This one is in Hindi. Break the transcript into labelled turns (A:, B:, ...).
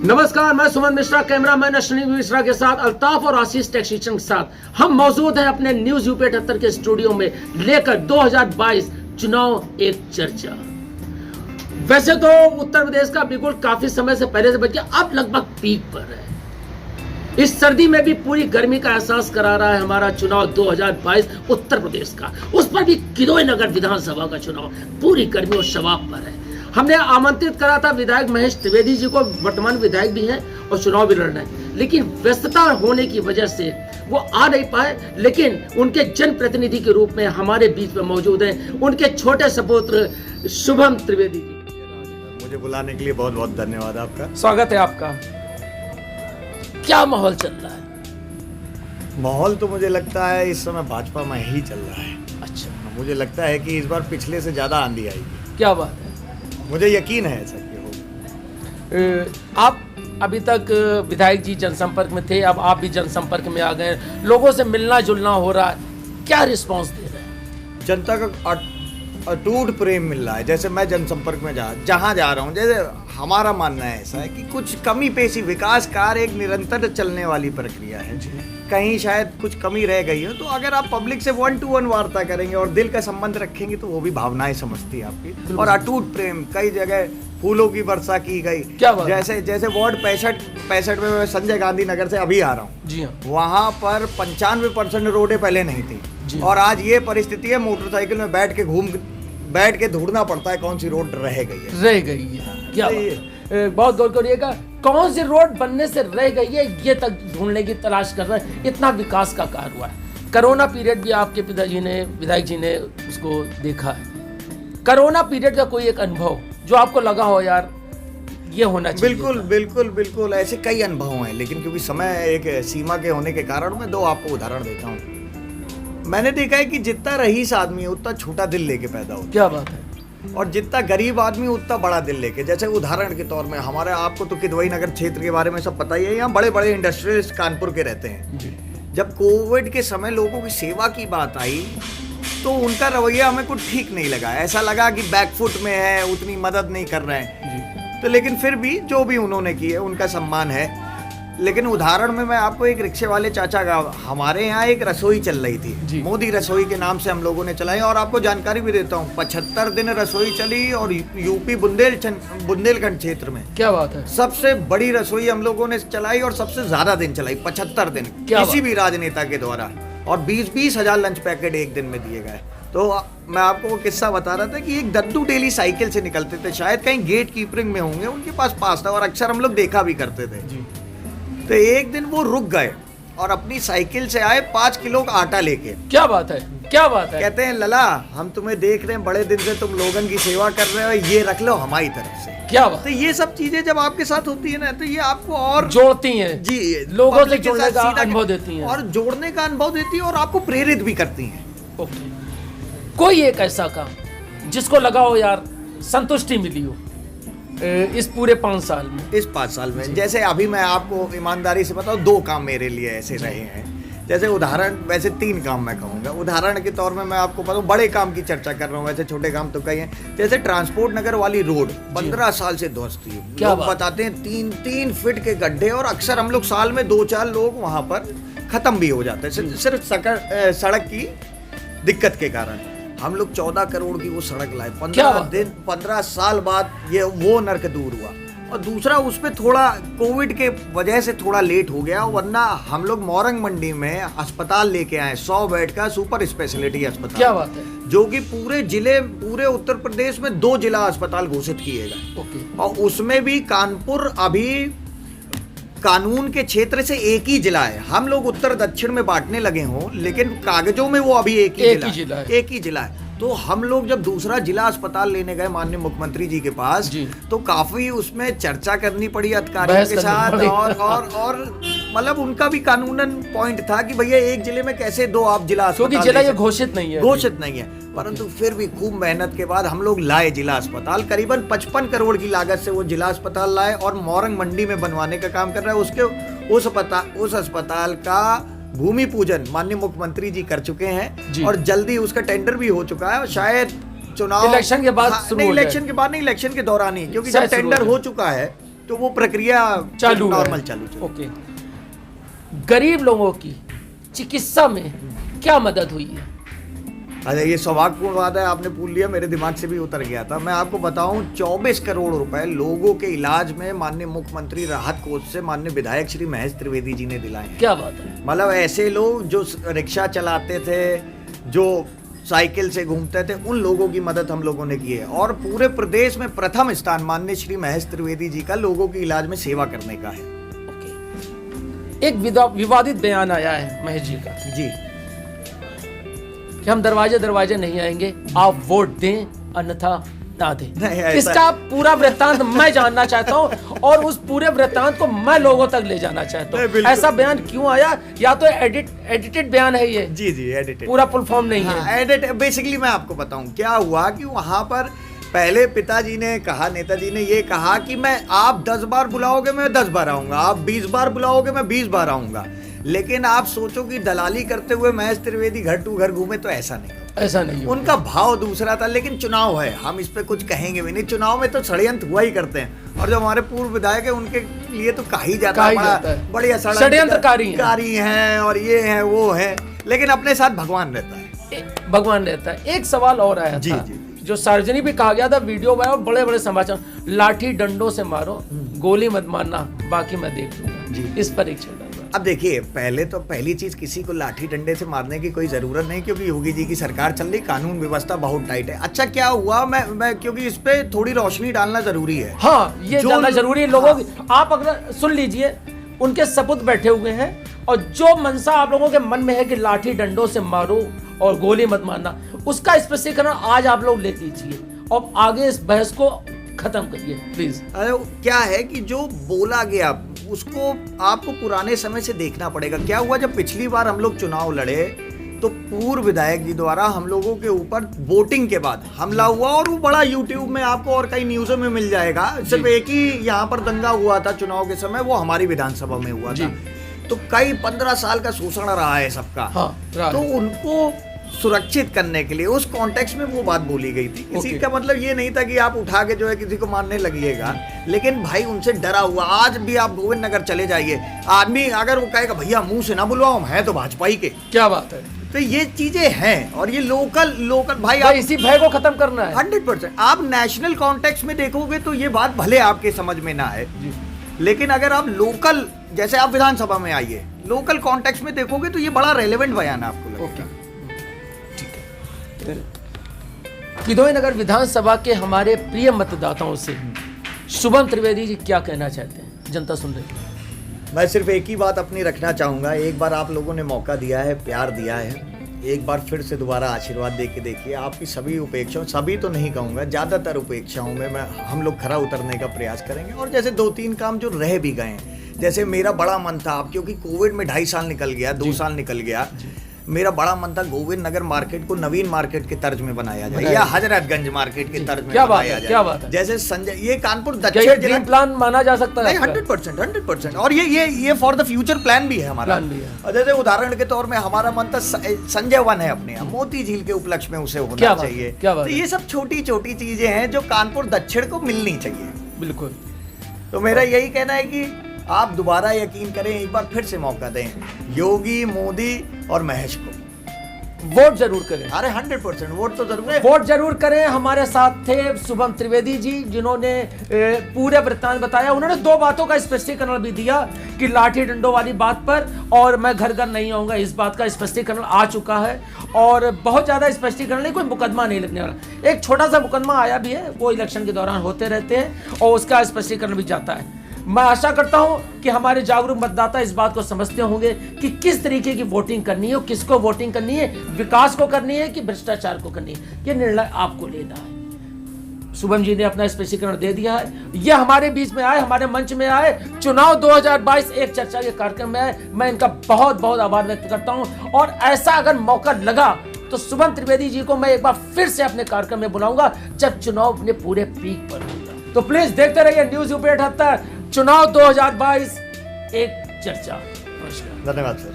A: नमस्कार, मैं सुमन मिश्रा, कैमरामैन अश्विनी मिश्रा के साथ अल्ताफ और आशीष टेक्नीशियन के साथ हम मौजूद हैं अपने न्यूज यूपी 78 के स्टूडियो में लेकर 2022 चुनाव एक चर्चा। वैसे तो उत्तर प्रदेश का बिल्कुल काफी समय से पहले से बच गया, अब लगभग पीक पर है। इस सर्दी में भी पूरी गर्मी का एहसास करा रहा है हमारा चुनाव 2022 उत्तर प्रदेश का, उस पर भी किरोई नगर विधानसभा का चुनाव पूरी गर्मी और शबाब पर है। हमने आमंत्रित करा था विधायक महेश त्रिवेदी जी को, वर्तमान विधायक भी हैं और चुनाव भी लड़ रहे हैं, लेकिन व्यस्तता होने की वजह से वो आ नहीं पाए। लेकिन उनके जनप्रतिनिधि के रूप में हमारे बीच में मौजूद हैं उनके छोटे सपुत्र शुभम त्रिवेदी जी।
B: मुझे बुलाने के लिए बहुत बहुत धन्यवाद आपका।
A: स्वागत है आपका। क्या माहौल चल रहा है?
B: माहौल तो मुझे लगता है इस समय भाजपा में ही चल रहा है।
A: अच्छा,
B: मुझे लगता है कि इस बार पिछले से ज्यादा आंधी आएगी।
A: क्या बात है?
B: मुझे यकीन है ऐसा कि होगा।
A: आप अभी तक विधायक जी जनसंपर्क में थे, अब आप भी जनसंपर्क में आ गए, लोगों से मिलना जुलना हो रहा है, क्या रिस्पांस दे रहे हैं?
B: जनता का अटूट प्रेम मिल रहा है। जैसे मैं जनसंपर्क में जहाँ जा रहा हूँ, जैसे हमारा मानना है ऐसा है कि कुछ कमी पेशी, विकास कार्य एक निरंतर चलने वाली प्रक्रिया है। कहीं शायद कुछ कमी रह गई हो तो अगर आप पब्लिक से 1-to-1 वार्ता करेंगे और दिल का संबंध रखेंगे तो वो भी भावनाएं समझती है आपकी। और अटूट प्रेम, कई जगह फूलों की वर्षा की गई। जैसे वार्ड 65 में मैं संजय गांधी नगर से अभी आ रहा हूँ।
A: जी हाँ।
B: वहाँ पर 95% रोडें पहले नहीं थी और आज ये परिस्थिति है, मोटरसाइकिल में बैठ के ढूंढना पड़ता है कौन सी रोड रह गई है। क्या
A: बहुत गौर करिएगा, कौन सी रोड बनने से रह गई है ये तक ढूंढने की तलाश कर रहे हैं। इतना विकास का कार्य हुआ है। कोरोना पीरियड भी आपके पिताजी ने, विधायक जी ने उसको देखा है। कोरोना पीरियड का कोई एक अनुभव जो आपको लगा हो यार ये होना चाहिए?
B: बिल्कुल ऐसे कई अनुभव हैं, लेकिन क्योंकि समय एक सीमा के होने के कारण मैं 2 आपको उदाहरण देता हूँ। मैंने देखा है कि जितना रईस आदमी है उतना छोटा दिल लेके पैदा होता है।
A: क्या बात है?
B: और जितना गरीब आदमी उतना बड़ा दिल लेके। जैसे उदाहरण के तौर में हमारे, आपको तो किदवई नगर क्षेत्र के बारे में सब पता ही है, यहाँ बड़े बड़े इंडस्ट्रियलिस्ट कानपुर के रहते हैं
A: जी।
B: जब कोविड के समय लोगों की सेवा की बात आई तो उनका रवैया हमें कुछ ठीक नहीं लगा। ऐसा लगा कि बैकफुट में है, उतनी मदद नहीं कर रहे हैं। तो लेकिन फिर भी जो भी उन्होंने की है उनका सम्मान है। लेकिन उदाहरण में मैं आपको एक रिक्शे वाले चाचा का, हमारे यहाँ एक रसोई चल रही थी, मोदी रसोई के नाम से हम लोगों ने चलाई। और आपको जानकारी भी देता हूँ, 75 दिन रसोई चली और यूपी बुंदेलखंड क्षेत्र में।
A: क्या बात है?
B: सबसे बड़ी रसोई हम लोगों ने चलाई और सबसे ज्यादा दिन चलाई, 75 दिन किसी भी राजनेता के द्वारा। और 20-20 हजार लंच पैकेट एक दिन में दिए गए। तो मैं आपको वो किस्सा बता रहा था कि एक दद्दू डेली साइकिल से निकलते थे, शायद कहीं गेट कीपरिंग में होंगे, उनके पास था और अक्सर हम लोग देखा भी करते थे। तो एक दिन वो रुक गए और अपनी साइकिल से आए 5 किलो का आटा लेके।
A: क्या बात है? क्या बात है?
B: कहते हैं लला, हम तुम्हें देख रहे हैं, बड़े दिन से तुम लोगों की सेवा कर रहे हो, ये रख लो हमारी तरफ से।
A: क्या बात?
B: तो ये सब चीजें जब आपके साथ होती है ना तो ये आपको और
A: जोड़ती हैं
B: जी,
A: लोगों से जोड़ने का अनुभव देती हैं
B: और जोड़ने का अनुभव देती है और आपको प्रेरित भी करती हैं।
A: ओके, कोई एक ऐसा काम जिसको लगा हो यार संतुष्टि मिली हो इस पूरे 5 साल में?
B: इस 5 साल में जैसे अभी मैं आपको ईमानदारी से बताऊं, 2 काम मेरे लिए ऐसे रहे हैं। जैसे उदाहरण, वैसे 3 काम मैं कहूँगा। उदाहरण के तौर में मैं आपको बताऊं, बड़े काम की चर्चा कर रहा हूँ, वैसे छोटे काम तो कई हैं। जैसे ट्रांसपोर्ट नगर वाली रोड 15 साल से ध्वस्त थी। लोग बताते हैं 3-3 फीट के गड्ढे और अक्सर हम लोग साल में 2-4 लोग वहाँ पर खत्म भी हो जाते हैं सिर्फ सड़क की दिक्कत के कारण। हम लोग 14 करोड़ की वो सड़क लाए। 15 साल बाद ये वो नर्क दूर हुआ। और दूसरा, उस पे थोड़ा कोविड के वजह से थोड़ा लेट हो गया, वरना हम लोग मोरंग मंडी में अस्पताल लेके आए, 100 बेड का सुपर स्पेशलिटी अस्पताल।
A: क्या बात है?
B: जो कि पूरे उत्तर प्रदेश में 2 जिला अस्पताल घोषित किए गए। और उसमें भी कानपुर अभी कानून के क्षेत्र से एक ही जिला है। हम लोग उत्तर दक्षिण में बांटने लगे हों, लेकिन कागजों में वो अभी एक ही जिला है। तो हम लोग जब दूसरा जिला अस्पताल लेने गए माननीय मुख्यमंत्री जी के पास, तो काफी उसमें चर्चा करनी पड़ी अधिकारियों के साथ। और मतलब उनका भी कानूनन पॉइंट था कि भैया एक जिले में कैसे 2 आप जिला अस्पताल,
A: क्योंकि जिला ये घोषित नहीं है।
B: परंतु फिर भी खूब मेहनत के बाद हम लोग लाए जिला अस्पताल। करीबन 55 करोड़ की लागत से वो जिला अस्पताल लाए और मोरंग मंडी में बनवाने का काम कर रहा है। उस अस्पताल का भूमि पूजन माननीय मुख्यमंत्री जी कर चुके हैं और जल्दी उसका टेंडर भी हो चुका है। शायद चुनाव
A: इलेक्शन के बाद
B: इलेक्शन के बाद नहीं, इलेक्शन के दौरान ही, क्योंकि जब टेंडर हो चुका है तो वो प्रक्रिया
A: चालू है।
B: नॉर्मल चालू है।
A: ओके, गरीब लोगों की चिकित्सा में क्या मदद हुई है?
B: अरे ये सौभाग्यपूर्ण बात है, आपने पूछ लिया, मेरे दिमाग से भी उतर गया था। मैं आपको बताऊं 24 करोड़ रुपए लोगों के इलाज में माननीय मुख्यमंत्री राहत कोष से माननीय विधायक श्री महेश त्रिवेदी जी ने दिलाए हैं।
A: क्या बात है।
B: मतलब ऐसे लोग जो रिक्शा चलाते थे, जो साइकिल से घूमते थे, उन लोगों की मदद हम लोगों ने की है। और पूरे प्रदेश में प्रथम स्थान माननीय श्री महेश त्रिवेदी जी का लोगों के इलाज में सेवा करने का है।
A: एक विवादित बयान आया है महेश जी का
B: जी,
A: कि हम दरवाजे दरवाजे नहीं आएंगे, आप वोट दें अन्यथा ना दें।
B: नहीं, ऐसा-
A: इसका पूरा वृत्तांत मैं जानना चाहता हूं और उस पूरे वृत्तांत को मैं लोगों तक ले जाना चाहता
B: नहीं,
A: हूं।
B: बिल्कुल।
A: ऐसा बयान क्यों आया? या तो एडिटेड बयान है ये,
B: जी जी, एडिटेड,
A: पूरा फुल फॉर्म नहीं है।
B: हाँ, एडिट। बेसिकली मैं आपको बताऊं क्या हुआ कि वहां पर पहले पिताजी ने कहा, नेताजी ने ये कहा कि मैं आप 10 बार बुलाओगे मैं 10 बार आऊंगा, आप 20 बार बुलाओगे मैं 20 बार आऊंगा। लेकिन आप सोचो कि दलाली करते हुए महेश त्रिवेदी घर टू घर घूमे, तो ऐसा नहीं।
A: ऐसा नहीं होगा।
B: उनका भाव दूसरा था। लेकिन चुनाव है, हम इस पे कुछ कहेंगे भी नहीं। चुनाव में तो षड्यंत्र हुआ ही करते हैं, और जो हमारे पूर्व विधायक है उनके लिए तो कहा ही जाता है बढ़िया षड्यंत्रकारी हैं और ये है वो है, लेकिन अपने साथ भगवान रहता है।
A: भगवान रहता है। एक सवाल और आया
B: जी,
A: था
B: जी।
A: जो सार्वजनिक भी कहा गया था, वीडियो में और बड़े बड़े समाचार, लाठी डंडों से मारो, गोली मत मारना, बाकी मैं देख लूंगा।
B: जी।
A: इस पर एक चल रहा है।
B: अब देखिए, पहली चीज किसी को लाठी डंडे से मारने की कोई जरूरत नहीं, क्योंकि योगी जी की सरकार चल रही, कानून व्यवस्था बहुत टाइट है। अच्छा क्या हुआ, मैं क्योंकि इस पे थोड़ी रोशनी डालना जरूरी है।
A: हाँ, ये
B: जो
A: जानना जरूरी है लोगों की। आप अगर सुन लीजिए, उनके सपूत बैठे हुए हैं, और जो मनसा आप लोगों के मन में है कि लाठी डंडों से मारो और गोली मत मारना, उसका स्पष्टीकरण आज आप लोग ले लीजिए और आगे इस बहस को खत्म करिए प्लीज।
B: अरे क्या है कि जो बोला गया उसको आपको पुराने समय से देखना पड़ेगा। क्या हुआ, जब पिछली बार हम लोग चुनाव लड़े तो पूर्व विधायक जी द्वारा हम लोगों के ऊपर वोटिंग के बाद हमला हुआ, और वो बड़ा यूट्यूब में आपको और कई न्यूज़ों में मिल जाएगा। सिर्फ एक ही यहाँ पर दंगा हुआ था चुनाव के समय, वो हमारी विधानसभा में हुआ था। तो कई 15 साल का शोषण रहा है सबका।
A: हाँ,
B: तो उनको सुरक्षित करने के लिए उस कॉन्टेक्स्ट में वो बात बोली गई थी। किसी का मतलब ये नहीं था कि आप उठा के जो है किसी को मारने लगिएगा, लेकिन भाई उनसे डरा हुआ। आज भी आप गोविंद नगर चले जाइए, आदमी अगर वो कहेगा भैया मुंह से ना बुलवाओ, है तो भाजपा ही के।
A: क्या बात है।
B: तो ये चीजें हैं, और ये लोकल भाई
A: आप इसी भय को खत्म करना है।
B: 100%। आप नेशनल कॉन्टेक्स्ट में देखोगे तो ये बात भले आपके समझ में ना आए, लेकिन अगर आप लोकल, जैसे आप विधानसभा में आइए, लोकल कॉन्टेक्स्ट में देखोगे तो ये बड़ा रेलेवेंट बयान है आपको लगेगा।
A: किदवई नगर विधानसभा के हमारे प्रिय मतदाताओं से शुभम त्रिवेदी जी क्या कहना चाहते हैं? जनता सुन रही है।
B: मैं सिर्फ एक ही बात अपनी रखना चाहूँगा, एक बार आप लोगों ने मौका दिया है, प्यार दिया है, एक बार फिर से दोबारा आशीर्वाद दे के देखिए। आपकी सभी उपेक्षाओं, सभी तो नहीं कहूँगा, ज़्यादातर उपेक्षाओं में हम लोग खरा उतरने का प्रयास करेंगे। और जैसे 2-3 काम जो रह भी गए, जैसे मेरा बड़ा मन था, अब क्योंकि कोविड में 2.5 साल निकल गया, 2 साल निकल गया, मेरा बड़ा मन था गोविंद नगर मार्केट को नवीन मार्केट के तर्ज में बनाया जाए, या हजरतगंज मार्केट के तर्ज में बनाया जाए।
A: क्या बात है।
B: जैसे संजय, ये कानपुर दक्षिण जिला
A: प्लान माना जा सकता है।
B: 100%। और ये फॉर द फ्यूचर प्लान भी है हमारा। और जैसे उदाहरण के तौर में हमारा मन था संजय वन है अपने यहाँ, मोती झील के उपलक्ष्य में उसे होना चाहिए। तो ये सब छोटी छोटी चीजें हैं जो कानपुर दक्षिण को मिलनी चाहिए।
A: बिल्कुल।
B: तो मेरा यही कहना है कि आप दोबारा यकीन करें, एक बार फिर से मौका दें योगी, मोदी और महेश को।
A: वोट जरूर करें।
B: अरे 100% वोट तो जरूर है।
A: वोट जरूर करें। हमारे साथ थे शुभम त्रिवेदी जी, जिन्होंने पूरे वृत्तांत बताया। उन्होंने 2 बातों का स्पष्टीकरण भी दिया कि लाठी डंडों वाली बात पर, और मैं घर घर नहीं आऊंगा, इस बात का स्पष्टीकरण आ चुका है। और बहुत ज्यादा स्पष्टीकरण नहीं, कोई मुकदमा नहीं लगने वाला। एक छोटा सा मुकदमा आया भी है, वो इलेक्शन के दौरान होते रहते हैं, और उसका स्पष्टीकरण भी जाता है। मैं आशा करता हूं कि हमारे जागरूक मतदाता इस बात को समझते होंगे कि किस तरीके की वोटिंग करनी है, किसको वोटिंग करनी है, विकास को करनी है कि भ्रष्टाचार को करनी है। ये निर्णय आपको लेना है। शुभम जी ने अपना स्पष्टीकरण दे दिया है। ये हमारे बीच में आए, हमारे मंच में आए, चुनाव 2022 एक चर्चा के कार्यक्रम में आए। मैं इनका बहुत बहुत आभार व्यक्त करता हूं। और ऐसा अगर मौका लगा तो शुभम त्रिवेदी जी को मैं एक बार फिर से अपने कार्यक्रम में बुलाऊंगा, जब चुनाव अपने पूरे पीक पर होगा। तो प्लीज देखते रहिए न्यूज़ यूपी 78, चुनाव 2022 एक चर्चा। नमस्कार।
B: धन्यवाद सर।